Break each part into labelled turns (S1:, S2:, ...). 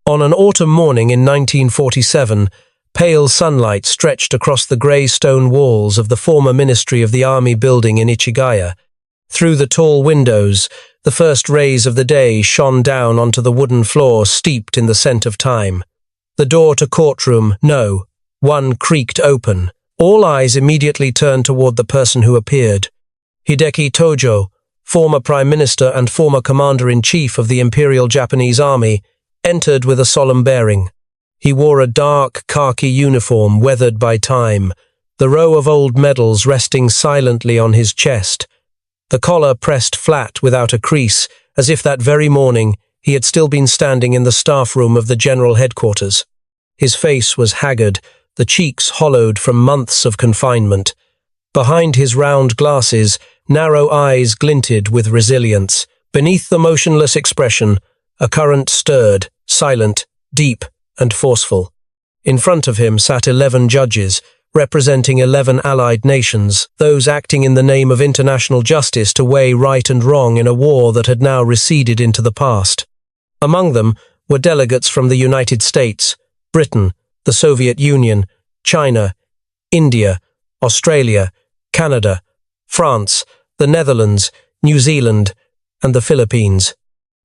S1: On an autumn morning in 1947, pale sunlight stretched across the grey stone walls of the former Ministry of the Army building in Ichigaya. Through the tall windows, the first rays of the day shone down onto the wooden floor steeped in the scent of time. The door to courtroom No. 1 creaked open. All eyes immediately turned toward the person who appeared. Hideki Tōjō, former Prime Minister and former Commander-in-Chief of the Imperial Japanese Army, entered with a solemn bearing. He wore a dark khaki uniform weathered by time, the row of old medals resting silently on his chest, the collar pressed flat without a crease, as if that very morning he had still been standing in the staff room of the general headquarters. His face was haggard, the cheeks hollowed from months of confinement. Behind his round glasses, narrow eyes glinted with resilience. Beneath the motionless expression, a current stirred, silent, deep, and forceful. In front of him sat 11 judges, representing 11 allied nations, those acting in the name of international justice to weigh right and wrong in a war that had now receded into the past. Among them were delegates from the United States, Britain, the Soviet Union, China, India, Australia, Canada, France, the Netherlands, New Zealand, and the Philippines.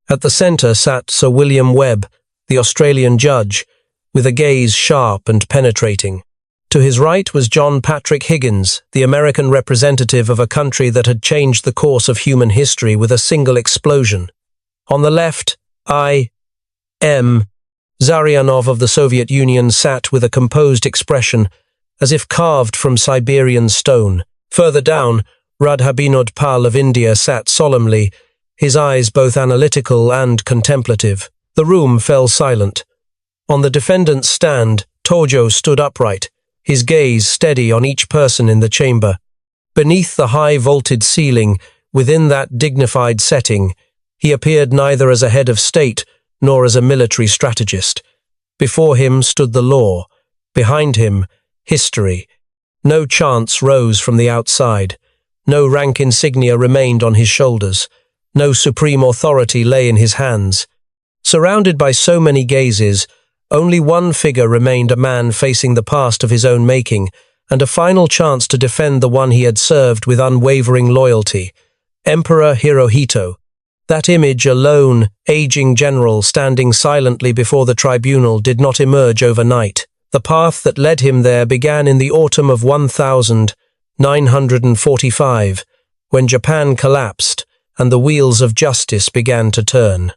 S1: At the center sat Sir William Webb, the Australian judge, with a gaze sharp and penetrating. To his right was John Patrick Higgins, the American representative of a country that had changed the course of human history with a single explosion. On the left, I.M. Zarianov of the Soviet Union sat with a composed expression, as if carved from Siberian stone. Further down, Radhabinod Pal of India sat solemnly, his eyes both analytical and contemplative. The room fell silent. On the defendant's stand, Tojo stood upright, his gaze steady on each person in the chamber. Beneath the high-vaulted ceiling, within that dignified setting, he appeared neither as a head of state nor as a military strategist. Before him stood the law. Behind him, history. No chance rose from the outside. No rank insignia remained on his shoulders. No supreme authority lay in his hands. Surrounded by so many gazes, only one figure remained, a man facing the past of his own making, and a final chance to defend the one he had served with unwavering loyalty. Emperor Hirohito. That image, a lone, aging general standing silently before the tribunal, did not emerge overnight. The path that led him there began in the autumn of 1945, when Japan collapsed and the wheels of justice began to turn.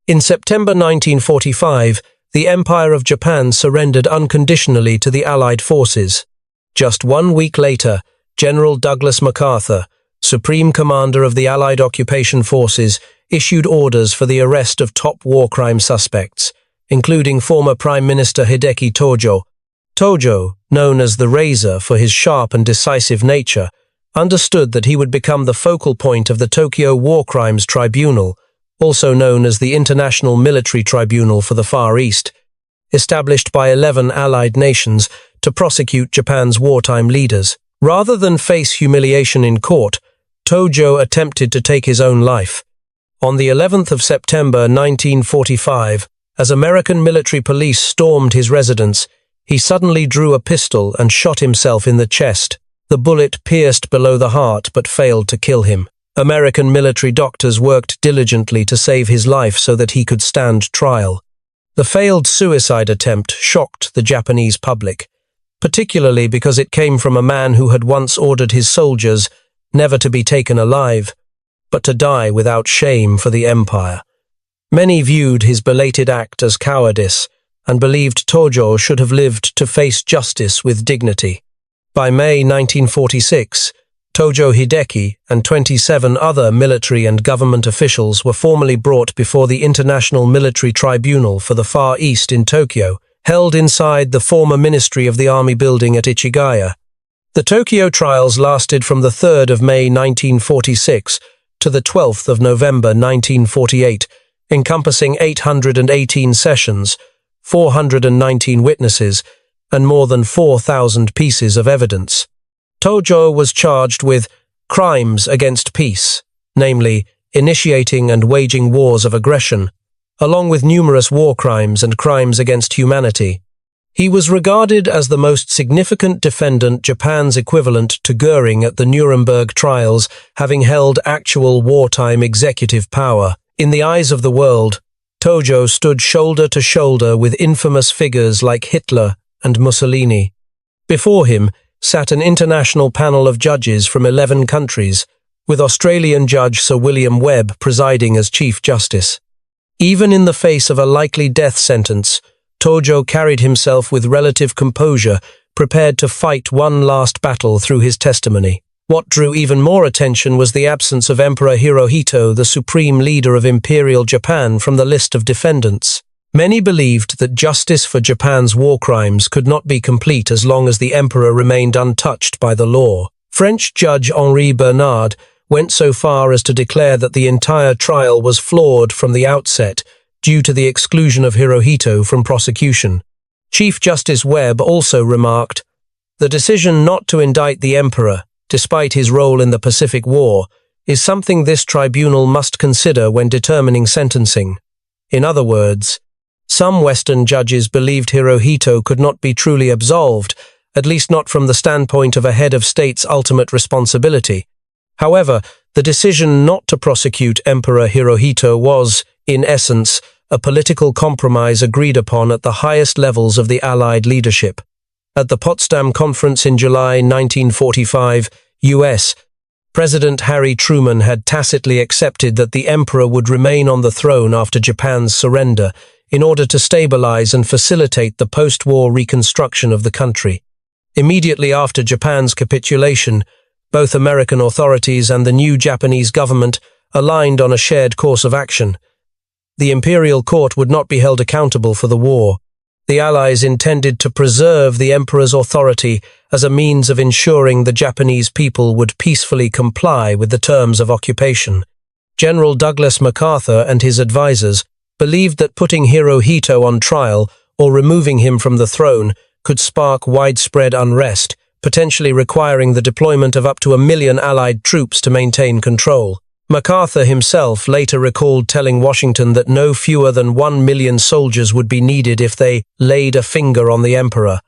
S1: In September 1945, the Empire of Japan surrendered unconditionally to the Allied forces. Just 1 week later, General Douglas MacArthur, Supreme Commander of the Allied occupation forces, issued orders for the arrest of top war crime suspects, including former Prime Minister Hideki Tōjō. Tojo, known as the Razor for his sharp and decisive nature, understood that he would become the focal point of the Tokyo War Crimes Tribunal, also known as the International Military Tribunal for the Far East, established by 11 allied nations to prosecute Japan's wartime leaders. Rather than face humiliation in court, Tojo attempted to take his own life. On the 11th of September 1945, as American military police stormed his residence, he suddenly drew a pistol and shot himself in the chest. The bullet pierced below the heart but failed to kill him. American military doctors worked diligently to save his life so that he could stand trial. The failed suicide attempt shocked the Japanese public, particularly because it came from a man who had once ordered his soldiers never to be taken alive, but to die without shame for the empire. Many viewed his belated act as cowardice and believed Tojo should have lived to face justice with dignity. By May 1946, Tojo Hideki and 27 other military and government officials were formally brought before the International Military Tribunal for the Far East in Tokyo, held inside the former Ministry of the Army building at Ichigaya. The Tokyo trials lasted from the 3rd of May 1946 to the 12th of November 1948, encompassing 818 sessions, 419 witnesses, and more than 4,000 pieces of evidence. Tojo was charged with crimes against peace, namely, initiating and waging wars of aggression, along with numerous war crimes and crimes against humanity. He was regarded as the most significant defendant, Japan's equivalent to Göring at the Nuremberg trials, having held actual wartime executive power. In the eyes of the world, Tōjō stood shoulder to shoulder with infamous figures like Hitler and Mussolini. Before him sat an international panel of judges from 11 countries, with Australian Judge Sir William Webb presiding as Chief Justice. Even in the face of a likely death sentence, Tōjō carried himself with relative composure, prepared to fight one last battle through his testimony. What drew even more attention was the absence of Emperor Hirohito, the supreme leader of Imperial Japan, from the list of defendants. Many believed that justice for Japan's war crimes could not be complete as long as the emperor remained untouched by the law. French Judge Henri Bernard went so far as to declare that the entire trial was flawed from the outset, due to the exclusion of Hirohito from prosecution. Chief Justice Webb also remarked, "The decision not to indict the emperor, despite his role in the Pacific War, is something this tribunal must consider when determining sentencing." In other words, some Western judges believed Hirohito could not be truly absolved, at least not from the standpoint of a head of state's ultimate responsibility. However, the decision not to prosecute Emperor Hirohito was, in essence, a political compromise agreed upon at the highest levels of the Allied leadership. At the Potsdam Conference in July 1945, U.S., President Harry Truman had tacitly accepted that the emperor would remain on the throne after Japan's surrender in order to stabilize and facilitate the post-war reconstruction of the country. Immediately after Japan's capitulation, both American authorities and the new Japanese government aligned on a shared course of action. The imperial court would not be held accountable for the war. The Allies intended to preserve the emperor's authority as a means of ensuring the Japanese people would peacefully comply with the terms of occupation. General Douglas MacArthur and his advisors believed that putting Hirohito on trial or removing him from the throne could spark widespread unrest, potentially requiring the deployment of up to 1 million Allied troops to maintain control. MacArthur himself later recalled telling Washington that no fewer than 1 million soldiers would be needed if they laid a finger on the emperor,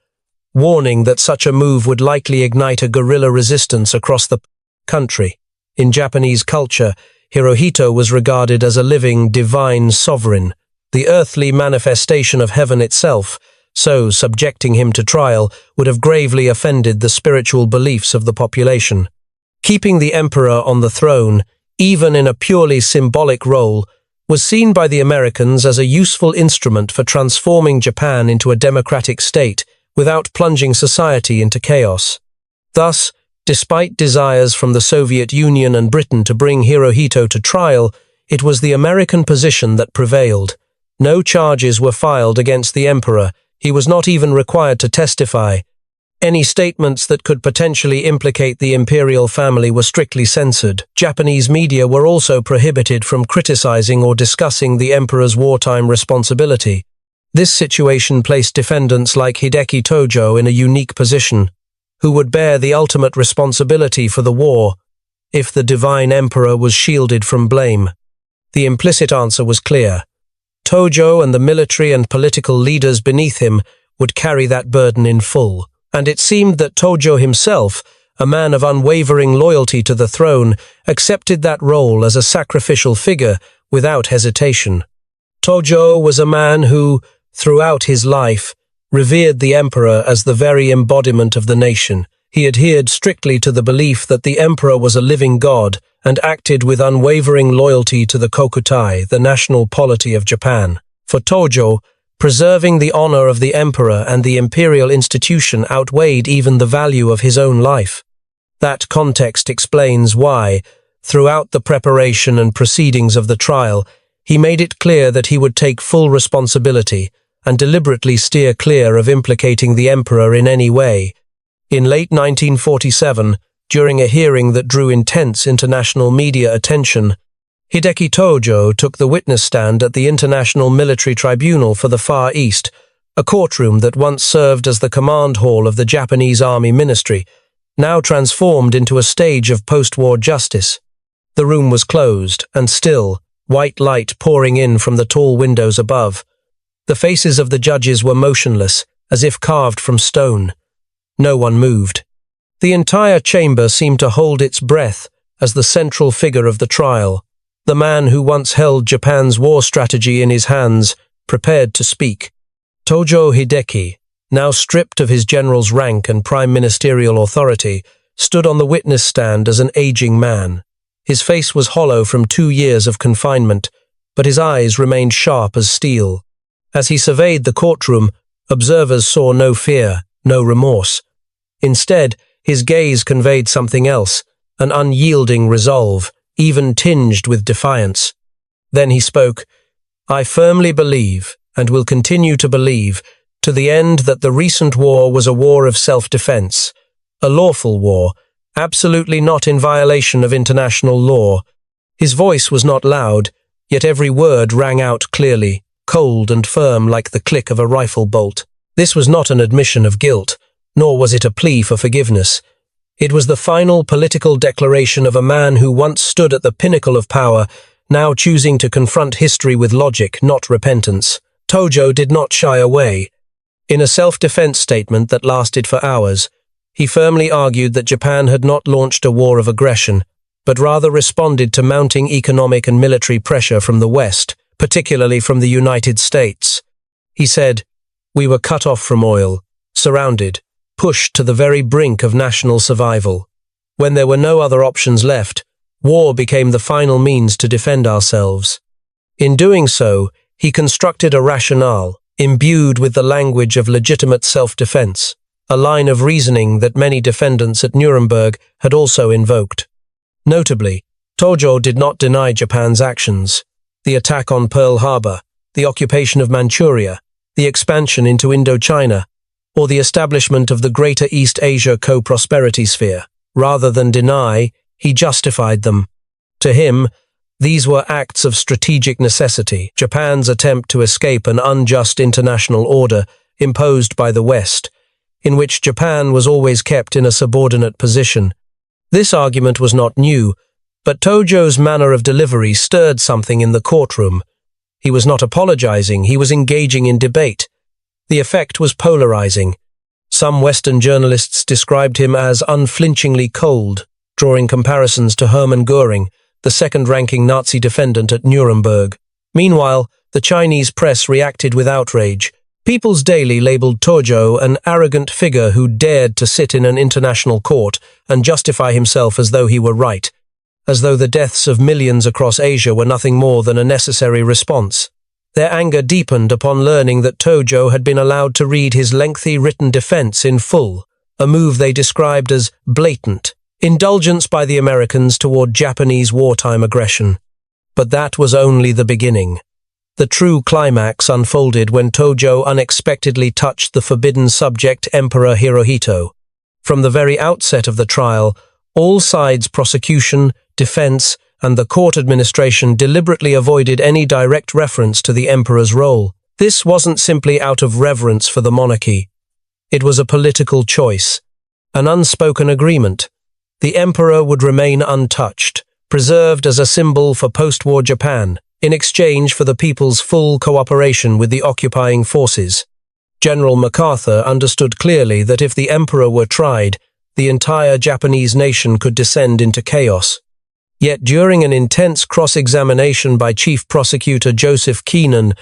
S1: warning that such a move would likely ignite a guerrilla resistance across the country. In Japanese culture, Hirohito was regarded as a living, divine sovereign, the earthly manifestation of heaven itself, so subjecting him to trial would have gravely offended the spiritual beliefs of the population. Keeping the emperor on the throne, even in a purely symbolic role, was seen by the Americans as a useful instrument for transforming Japan into a democratic state without plunging society into chaos. Thus, despite desires from the Soviet Union and Britain to bring Hirohito to trial, it was the American position that prevailed. No charges were filed against the emperor. He was not even required to testify. Any statements that could potentially implicate the imperial family were strictly censored. Japanese media were also prohibited from criticizing or discussing the emperor's wartime responsibility. This situation placed defendants like Hideki Tōjō in a unique position, who would bear the ultimate responsibility for the war if the divine emperor was shielded from blame. The implicit answer was clear. Tōjō and the military and political leaders beneath him would carry that burden in full. And it seemed that Tōjō himself, a man of unwavering loyalty to the throne, accepted that role as a sacrificial figure without hesitation. Tōjō was a man who, throughout his life, revered the emperor as the very embodiment of the nation. He adhered strictly to the belief that the emperor was a living god and acted with unwavering loyalty to the kokutai, the national polity of Japan. For Tōjō, preserving the honor of the emperor and the imperial institution outweighed even the value of his own life. That context explains why, throughout the preparation and proceedings of the trial, he made it clear that he would take full responsibility and deliberately steer clear of implicating the emperor in any way. In late 1947, during a hearing that drew intense international media attention, Hideki Tōjō took the witness stand at the International Military Tribunal for the Far East, a courtroom that once served as the command hall of the Japanese Army Ministry, now transformed into a stage of post-war justice. The room was closed and still, white light pouring in from the tall windows above. The faces of the judges were motionless, as if carved from stone. No one moved. The entire chamber seemed to hold its breath as the central figure of the trial, the man who once held Japan's war strategy in his hands, prepared to speak. Tojo Hideki, now stripped of his general's rank and prime ministerial authority, stood on the witness stand as an aging man. His face was hollow from 2 years of confinement, but his eyes remained sharp as steel. As he surveyed the courtroom, observers saw no fear, no remorse. Instead, his gaze conveyed something else, an unyielding resolve, even tinged with defiance. Then he spoke, "I firmly believe, and will continue to believe, to the end that the recent war was a war of self-defense, a lawful war, absolutely not in violation of international law." His voice was not loud, yet every word rang out clearly, cold and firm like the click of a rifle bolt. This was not an admission of guilt, nor was it a plea for forgiveness. It was the final political declaration of a man who once stood at the pinnacle of power, now choosing to confront history with logic, not repentance. Tojo did not shy away. In a self-defense statement that lasted for hours, he firmly argued that Japan had not launched a war of aggression, but rather responded to mounting economic and military pressure from the West, particularly from the United States. He said, "We were cut off from oil, surrounded, pushed to the very brink of national survival. When there were no other options left, war became the final means to defend ourselves." In doing so, he constructed a rationale, imbued with the language of legitimate self-defense, a line of reasoning that many defendants at Nuremberg had also invoked. Notably, Tojo did not deny Japan's actions. The attack on Pearl Harbor, the occupation of Manchuria, the expansion into Indochina, or the establishment of the Greater East Asia co-prosperity sphere. Rather than deny, he justified them. To him, these were acts of strategic necessity, Japan's attempt to escape an unjust international order imposed by the West, in which Japan was always kept in a subordinate position. This argument was not new, but Tojo's manner of delivery stirred something in the courtroom. He was not apologizing, he was engaging in debate. The effect was polarizing. Some Western journalists described him as unflinchingly cold, drawing comparisons to Hermann Göring, the second-ranking Nazi defendant at Nuremberg. Meanwhile, the Chinese press reacted with outrage. People's Daily labeled Tojo an arrogant figure who dared to sit in an international court and justify himself as though he were right, as though the deaths of millions across Asia were nothing more than a necessary response. Their anger deepened upon learning that Tojo had been allowed to read his lengthy written defense in full, a move they described as blatant, indulgence by the Americans toward Japanese wartime aggression. But that was only the beginning. The true climax unfolded when Tojo unexpectedly touched the forbidden subject Emperor Hirohito. From the very outset of the trial, all sides, prosecution, defense, and the court administration deliberately avoided any direct reference to the emperor's role. This wasn't simply out of reverence for the monarchy. It was a political choice, an unspoken agreement. The emperor would remain untouched, preserved as a symbol for post-war Japan, in exchange for the people's full cooperation with the occupying forces. General MacArthur understood clearly that if the emperor were tried, the entire Japanese nation could descend into chaos. Yet during an intense cross-examination by Chief Prosecutor Joseph Keenan,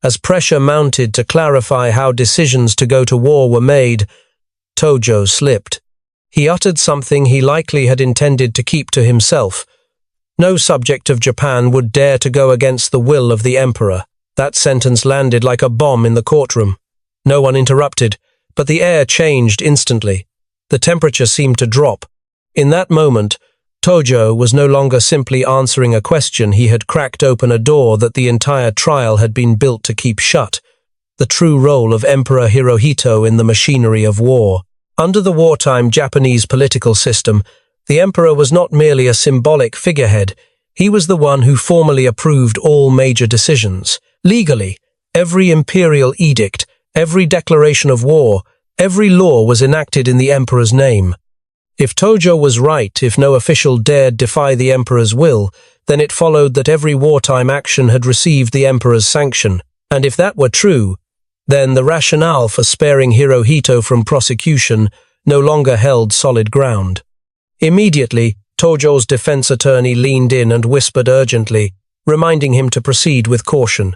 S1: as pressure mounted to clarify how decisions to go to war were made, Tojo slipped. He uttered something he likely had intended to keep to himself. No subject of Japan would dare to go against the will of the emperor. That sentence landed like a bomb in the courtroom. No one interrupted, but the air changed instantly. The temperature seemed to drop. In that moment, Tojo was no longer simply answering a question. He had cracked open a door that the entire trial had been built to keep shut. The true role of Emperor Hirohito in the machinery of war. Under the wartime Japanese political system, the emperor was not merely a symbolic figurehead. He was the one who formally approved all major decisions. Legally, every imperial edict, every declaration of war, every law was enacted in the emperor's name. If Tojo was right, if no official dared defy the emperor's will, then it followed that every wartime action had received the emperor's sanction, and if that were true, then the rationale for sparing Hirohito from prosecution no longer held solid ground. Immediately, Tojo's defense attorney leaned in and whispered urgently, reminding him to proceed with caution.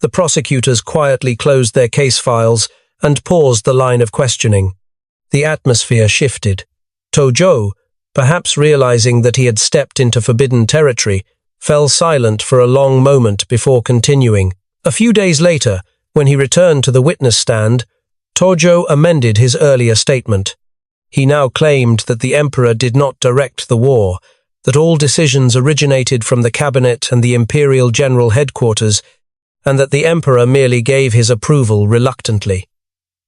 S1: The prosecutors quietly closed their case files and paused the line of questioning. The atmosphere shifted. Tojo, perhaps realizing that he had stepped into forbidden territory, fell silent for a long moment before continuing. A few days later, when he returned to the witness stand, Tojo amended his earlier statement. He now claimed that the emperor did not direct the war, that all decisions originated from the cabinet and the imperial general headquarters, and that the emperor merely gave his approval reluctantly.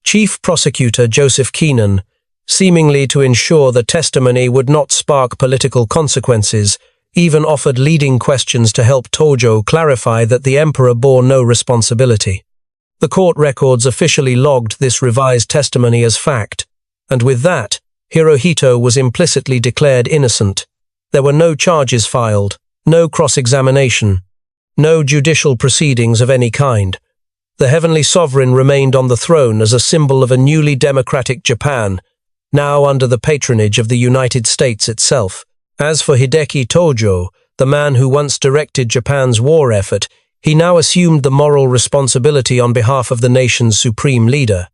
S1: Chief Prosecutor Joseph Keenan, seemingly to ensure the testimony would not spark political consequences, even offered leading questions to help Tojo clarify that the emperor bore no responsibility. The court records officially logged this revised testimony as fact, and with that, Hirohito was implicitly declared innocent. There were no charges filed, no cross-examination, no judicial proceedings of any kind. The heavenly sovereign remained on the throne as a symbol of a newly democratic Japan, now under the patronage of the United States itself. As for Hideki Tōjō, the man who once directed Japan's war effort, he now assumed the moral responsibility on behalf of the nation's supreme leader.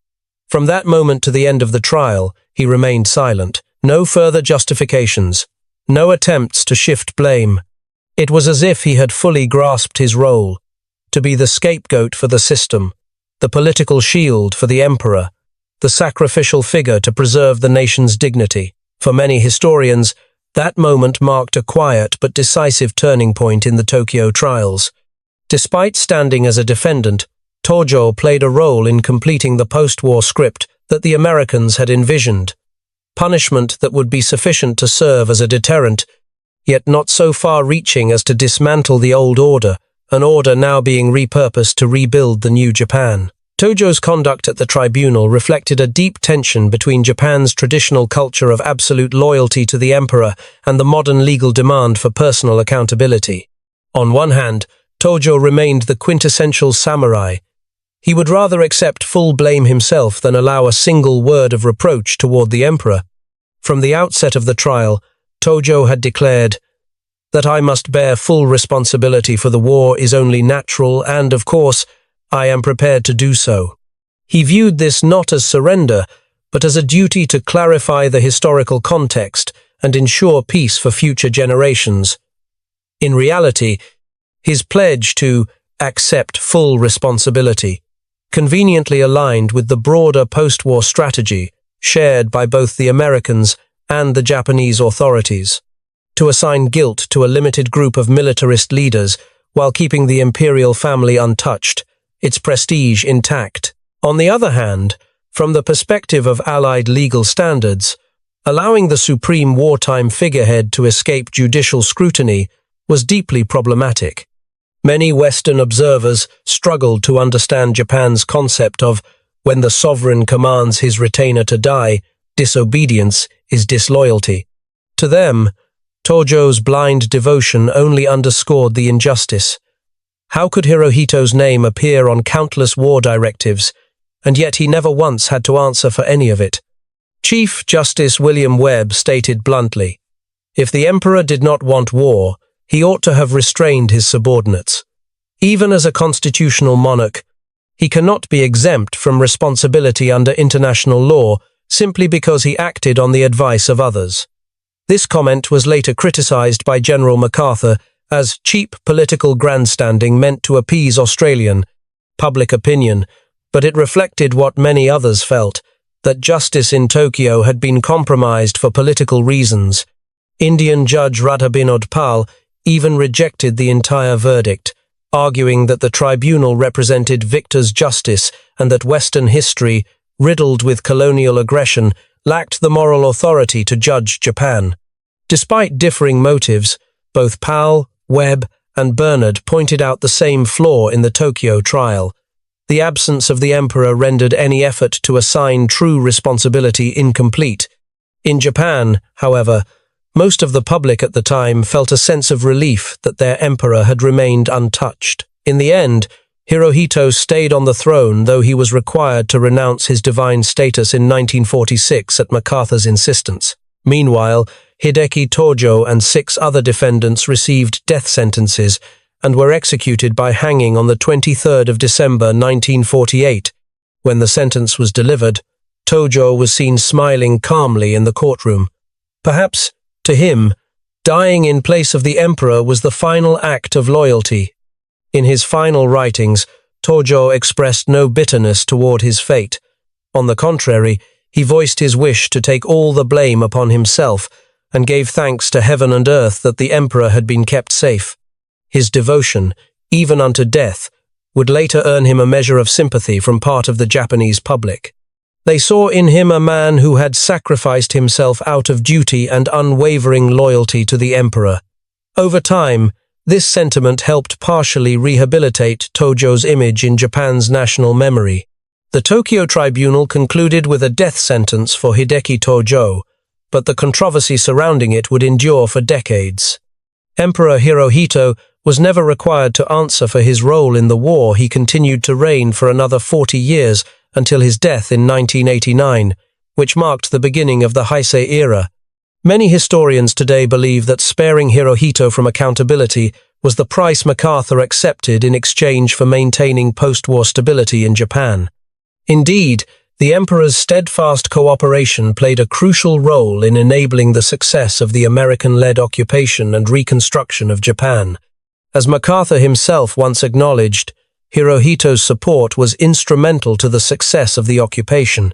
S1: From that moment to the end of the trial, he remained silent. No further justifications, no attempts to shift blame. It was as if he had fully grasped his role, to be the scapegoat for the system, the political shield for the emperor, the sacrificial figure to preserve the nation's dignity. For many historians, that moment marked a quiet but decisive turning point in the Tokyo trials. Despite standing as a defendant, Tojo played a role in completing the post-war script that the Americans had envisioned. Punishment that would be sufficient to serve as a deterrent, yet not so far-reaching as to dismantle the old order, an order now being repurposed to rebuild the new Japan. Tojo's conduct at the tribunal reflected a deep tension between Japan's traditional culture of absolute loyalty to the emperor and the modern legal demand for personal accountability. On one hand, Tojo remained the quintessential samurai. He would rather accept full blame himself than allow a single word of reproach toward the emperor. From the outset of the trial, Tojo had declared that I must bear full responsibility for the war is only natural and, of course, I am prepared to do so. He viewed this not as surrender, but as a duty to clarify the historical context and ensure peace for future generations. In reality, his pledge to accept full responsibility conveniently aligned with the broader post-war strategy shared by both the Americans and the Japanese authorities, to assign guilt to a limited group of militarist leaders while keeping the imperial family untouched, its prestige intact. On the other hand, from the perspective of Allied legal standards, allowing the supreme wartime figurehead to escape judicial scrutiny was deeply problematic. Many Western observers struggled to understand Japan's concept of when the sovereign commands his retainer to die, disobedience is disloyalty. To them, Tojo's blind devotion only underscored the injustice. How could Hirohito's name appear on countless war directives, and yet he never once had to answer for any of it? Chief Justice William Webb stated bluntly, if the emperor did not want war, he ought to have restrained his subordinates. Even as a constitutional monarch, he cannot be exempt from responsibility under international law simply because he acted on the advice of others. This comment was later criticized by General MacArthur as cheap political grandstanding meant to appease Australian public opinion, but it reflected what many others felt, that justice in Tokyo had been compromised for political reasons. Indian Judge Radha Binod Pal even rejected the entire verdict, arguing that the tribunal represented victors' justice and that Western history, riddled with colonial aggression, lacked the moral authority to judge Japan. Despite differing motives, both Pal, Webb, and Bernard pointed out the same flaw in the Tokyo trial. The absence of the emperor rendered any effort to assign true responsibility incomplete. In Japan, however, Most of the public at the time felt a sense of relief that their emperor had remained untouched. In the end, Hirohito stayed on the throne, though he was required to renounce his divine status in 1946 at MacArthur's insistence. Meanwhile, Hideki Tōjō and 6 other defendants received death sentences and were executed by hanging on the 23rd of December 1948. When the sentence was delivered, Tojo was seen smiling calmly in the courtroom. Perhaps, to him, dying in place of the emperor was the final act of loyalty. In his final writings, Tojo expressed no bitterness toward his fate. On the contrary, he voiced his wish to take all the blame upon himself and gave thanks to heaven and earth that the emperor had been kept safe. His devotion, even unto death, would later earn him a measure of sympathy from part of the Japanese public. They saw in him a man who had sacrificed himself out of duty and unwavering loyalty to the emperor. Over time, this sentiment helped partially rehabilitate Tojo's image in Japan's national memory. The Tokyo Tribunal concluded with a death sentence for Hideki Tōjō, but the controversy surrounding it would endure for decades. Emperor Hirohito was never required to answer for his role in the war. He continued to reign for another 40 years until his death in 1989, which marked the beginning of the Heisei era. Many historians today believe that sparing Hirohito from accountability was the price MacArthur accepted in exchange for maintaining post-war stability in Japan. Indeed, the emperor's steadfast cooperation played a crucial role in enabling the success of the American-led occupation and reconstruction of Japan. As MacArthur himself once acknowledged, Hirohito's support was instrumental to the success of the occupation.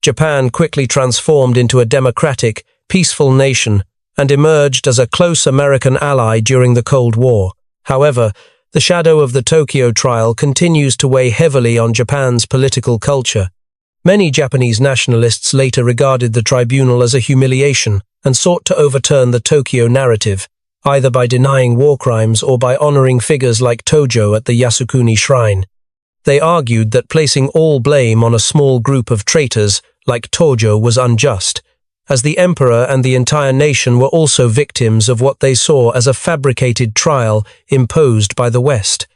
S1: Japan quickly transformed into a democratic, peaceful nation and emerged as a close American ally during the Cold War. However, the shadow of the Tokyo trial continues to weigh heavily on Japan's political culture. Many Japanese nationalists later regarded the tribunal as a humiliation and sought to overturn the Tokyo narrative, either by denying war crimes or by honoring figures like Tojo at the Yasukuni Shrine. They argued that placing all blame on a small group of traitors like Tojo was unjust, as the emperor and the entire nation were also victims of what they saw as a fabricated trial imposed by the West.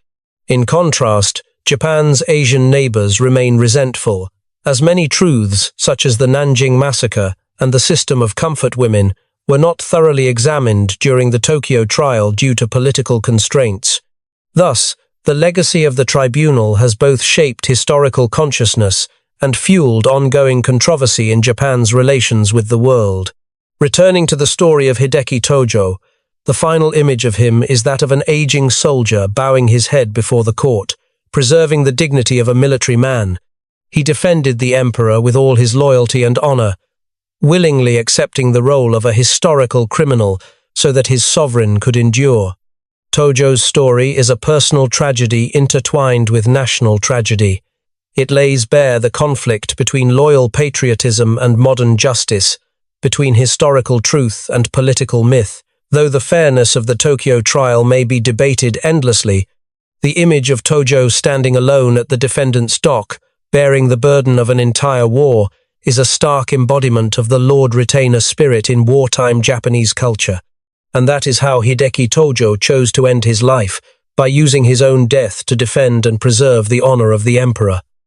S1: In contrast, Japan's Asian neighbors remain resentful, as many truths, such as the Nanjing massacre and the system of comfort women, were not thoroughly examined during the Tokyo trial due to political constraints. Thus, the legacy of the tribunal has both shaped historical consciousness and fueled ongoing controversy in Japan's relations with the world. Returning to the story of Hideki Tōjō, the final image of him is that of an aging soldier bowing his head before the court, preserving the dignity of a military man. He defended the emperor with all his loyalty and honor, willingly accepting the role of a historical criminal so that his sovereign could endure. Tojo's story is a personal tragedy intertwined with national tragedy. It lays bare the conflict between loyal patriotism and modern justice, between historical truth and political myth. Though the fairness of the Tokyo trial may be debated endlessly, the image of Tojo standing alone at the defendant's dock, bearing the burden of an entire war, is a stark embodiment of the Lord-Retainer spirit in wartime Japanese culture. And that is how Hideki Tōjō chose to end his life, by using his own death to defend and preserve the honor of the emperor.